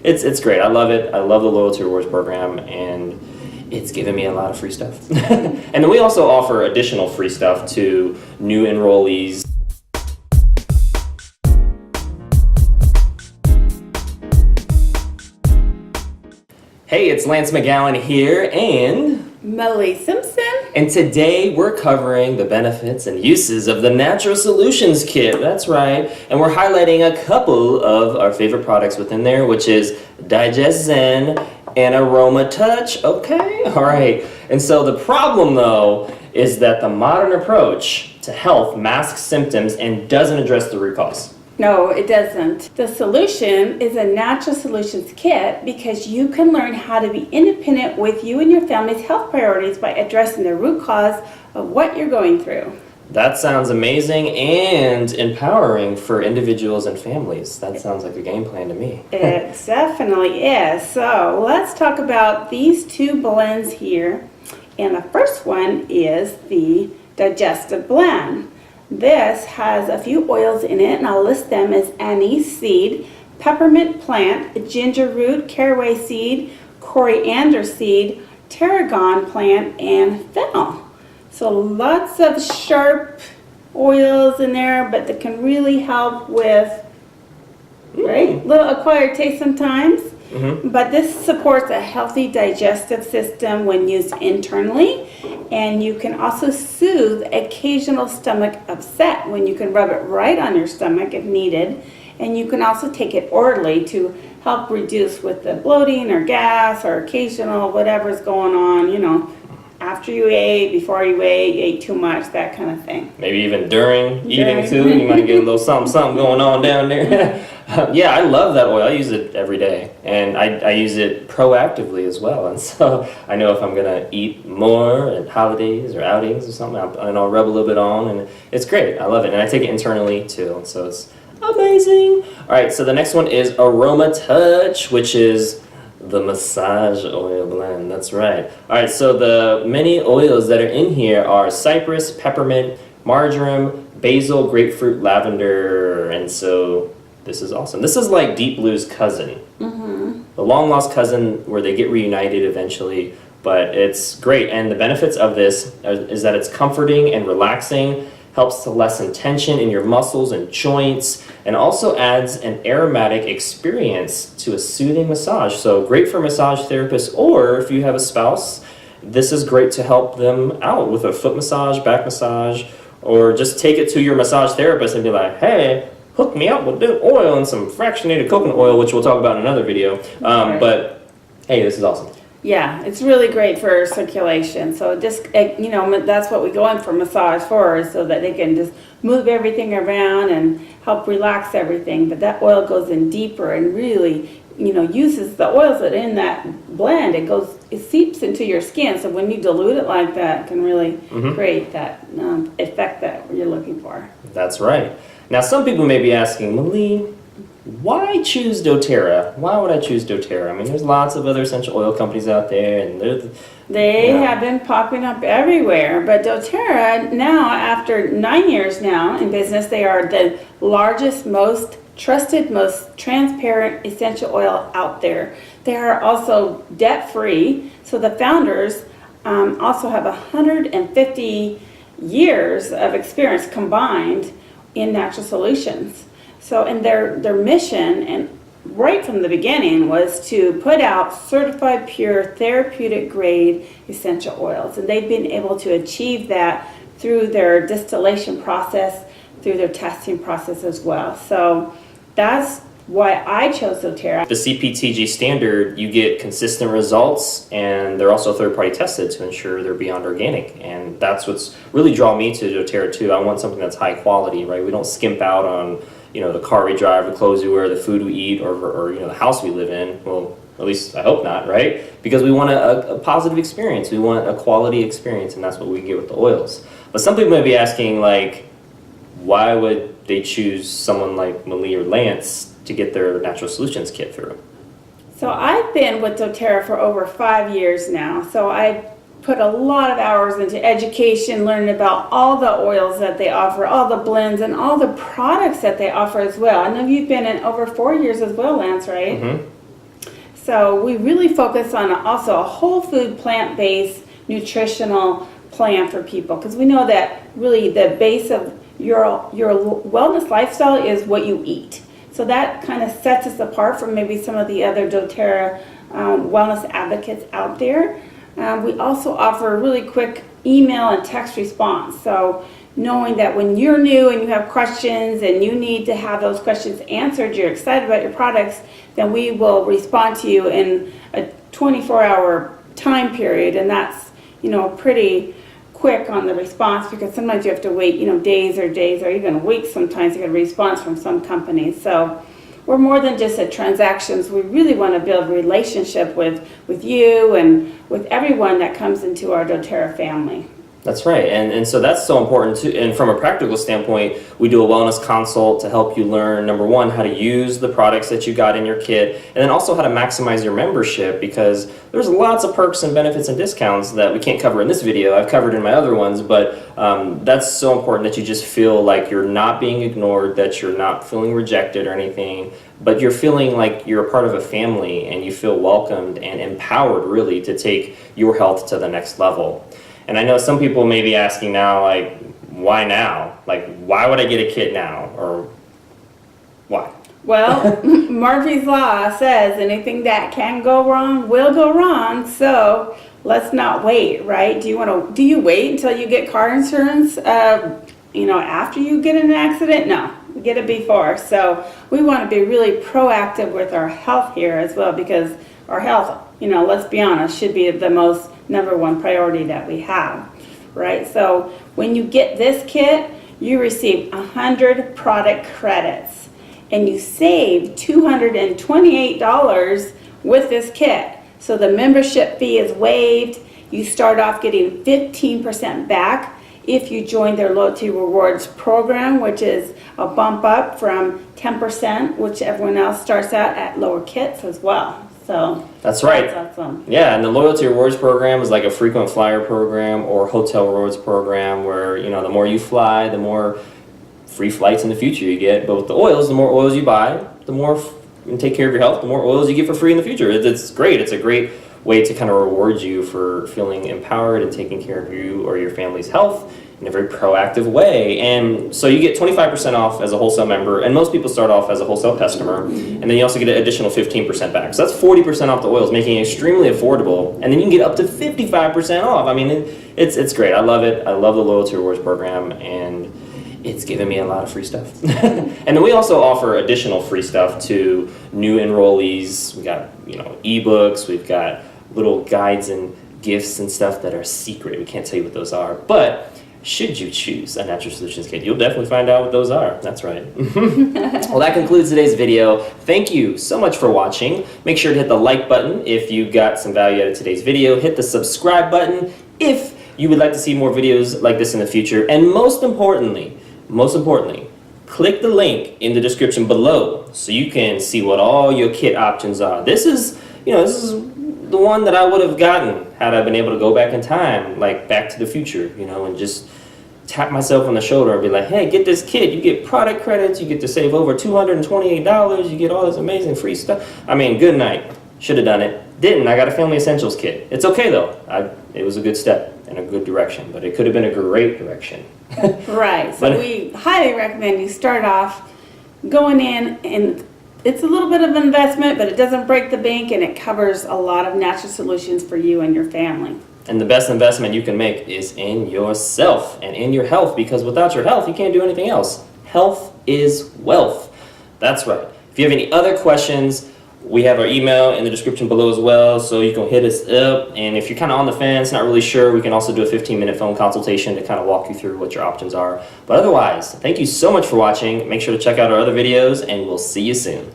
It's great. I love it. I love the loyalty rewards program, and it's given me a lot of free stuff. And then we also offer additional free stuff to new enrollees. Hey, it's Lance McGowan here, and Melly Simpson. And today we're covering the benefits and uses of the Natural Solutions Kit. That's right. And we're highlighting a couple of our favorite products within there, which is DigestZen and AromaTouch. Okay, all right. And so the problem, though, is that the modern approach to health masks symptoms and doesn't address the root cause. No, it doesn't. The solution is a Natural Solutions Kit because you can learn how to be independent with you and your family's health priorities by addressing the root cause of what you're going through. That sounds amazing and empowering for individuals and families. That sounds like a game plan to me. It definitely is. So let's talk about these two blends here. And the first one is the Digestive Blend. This has a few oils in it, and I'll list them as anise seed, peppermint plant, ginger root, caraway seed, coriander seed, tarragon plant, and fennel. So lots of sharp oils in there, but that can really help with, right, little acquired taste sometimes. But this supports a healthy digestive system when used internally, and you can also soothe occasional stomach upset when you can rub it right on your stomach if needed, and you can also take it orally to help reduce with the bloating or gas or occasional whatever's going on, you know, after you ate, before you ate too much, that kind of thing. Maybe even during eating too, you might get a little something going on down there. Yeah, I love that oil. I use it every day, and I use it proactively as well. And so I know if I'm gonna eat more at holidays or outings or something, and I'll rub a little bit on, and it's great. I love it, and I take it internally too, so it's amazing. All right, so the next one is AromaTouch, which is the massage oil blend. That's right. All right, so the many oils that are in here are cypress, peppermint, marjoram, basil, grapefruit, lavender, and so this is awesome. This is like Deep Blue's cousin, the long lost cousin where they get reunited eventually, but it's great. And the benefits of this is that it's comforting and relaxing, helps to lessen tension in your muscles and joints, and also adds an aromatic experience to a soothing massage. So great for massage therapists, or if you have a spouse, this is great to help them out with a foot massage, back massage, or just take it to your massage therapist and be like, hey, hook me up with this oil and some fractionated coconut oil, which we'll talk about in another video. But hey, this is awesome. Yeah, it's really great for circulation. So just, you know, that's what we go in for massage for, is so that they can just move everything around and help relax everything. But that oil goes in deeper and really, you know, uses the oils that are in that blend. It seeps into your skin. So when you dilute it like that, it can really create that effect that you're looking for. That's right. Now, some people may be asking, Malie, why choose doTERRA? Why would I choose doTERRA? I mean, there's lots of other essential oil companies out there, and they have been popping up everywhere. But doTERRA now, after 9 years now in business, they are the largest, most trusted, most transparent essential oil out there. They are also debt-free, so the founders also have 150 years of experience combined in natural solutions. So, and their mission, and right from the beginning, was to put out certified pure therapeutic grade essential oils. And they've been able to achieve that through their distillation process, through their testing process as well. So that's why I chose doTERRA. The CPTG standard, you get consistent results, and they're also third-party tested to ensure they're beyond organic. And that's what's really drawn me to doTERRA too. I want something that's high quality, right? We don't skimp out on, you know, the car we drive, the clothes we wear, the food we eat, or you know, the house we live in. Well, at least I hope not, right? Because we want a positive experience. We want a quality experience, and that's what we get with the oils. But some people may be asking, like, why would they choose someone like Malie or Lance to get their Natural Solutions Kit through? So I've been with doTERRA for over 5 years now. So I've put a lot of hours into education, learning about all the oils that they offer, all the blends, and all the products that they offer as well. I know you've been in over 4 years as well, Lance, right? So we really focus on also a whole food, plant-based, nutritional plan for people, because we know that really the base of your wellness lifestyle is what you eat. So that kind of sets us apart from maybe some of the other doTERRA wellness advocates out there. We also offer a really quick email and text response. So knowing that when you're new and you have questions and you need to have those questions answered, you're excited about your products, then we will respond to you in a 24-hour time period, and that's, you know, pretty quick on the response, because sometimes you have to wait, you know, days or even weeks sometimes to get a response from some companies. So we're more than just a transactions. We really want to build a relationship with you and with everyone that comes into our doTERRA family. That's right, and so that's so important too. And from a practical standpoint, we do a wellness consult to help you learn, number one, how to use the products that you got in your kit, and then also how to maximize your membership, because there's lots of perks and benefits and discounts that we can't cover in this video. I've covered in my other ones, but that's so important that you just feel like you're not being ignored, that you're not feeling rejected or anything, but you're feeling like you're a part of a family and you feel welcomed and empowered really to take your health to the next level. And I know some people may be asking now, like, why now? Like, why would I get a kit now? Or why? Well, Murphy's Law says anything that can go wrong will go wrong, so let's not wait, right? Do you wait until you get car insurance, you know, after you get in an accident? No, get it before. So we want to be really proactive with our health here as well, because our health, you know, let's be honest, should be the most #1 priority that we have, right? So when you get this kit, you receive 100 product credits, and you save $228 with this kit. So the membership fee is waived. You start off getting 15% back if you join their loyalty rewards program, which is a bump up from 10%, which everyone else starts out at lower kits as well. So that's right. That's awesome. Yeah, and the loyalty rewards program is like a frequent flyer program or hotel rewards program where, you know, the more you fly, the more free flights in the future you get. But with the oils, the more oils you buy, the more you take care of your health, the more oils you get for free in the future. It's great. It's a great way to kind of reward you for feeling empowered and taking care of you or your family's health in a very proactive way. And so you get 25% off as a wholesale member, and most people start off as a wholesale customer, and then you also get an additional 15% back. So that's 40% off the oils, making it extremely affordable, and then you can get up to 55% off. I mean, it's great. I love it. I love the loyalty rewards program, and it's given me a lot of free stuff. And then we also offer additional free stuff to new enrollees. We got, you know, ebooks, we've got little guides and gifts and stuff that are secret. We can't tell you what those are, but should you choose a Natural Solutions kit, you'll definitely find out what those are. That's right. Well, that concludes today's video. Thank you so much for watching. Make sure to hit the like button if you got some value out of today's video. Hit the subscribe button if you would like to see more videos like this in the future. And most importantly, click the link in the description below so you can see what all your kit options are. This is the one that I would have gotten had I been able to go back in time, like Back to the Future, you know, and just tap myself on the shoulder and be like, hey, get this kit. You get product credits. You get to save over $228. You get all this amazing free stuff. I mean, good night. Should have done it. Didn't. I got a Family Essentials kit. It's okay, though. It was a good step in a good direction, but it could have been a great direction. Right. So we highly recommend you start off going in, and it's a little bit of an investment, but it doesn't break the bank, and it covers a lot of natural solutions for you and your family. And the best investment you can make is in yourself and in your health, because without your health, you can't do anything else. Health is wealth. That's right. If you have any other questions, we have our email in the description below as well, so you can hit us up. And if you're kind of on the fence, not really sure, we can also do a 15-minute phone consultation to kind of walk you through what your options are. But otherwise, thank you so much for watching. Make sure to check out our other videos, and we'll see you soon.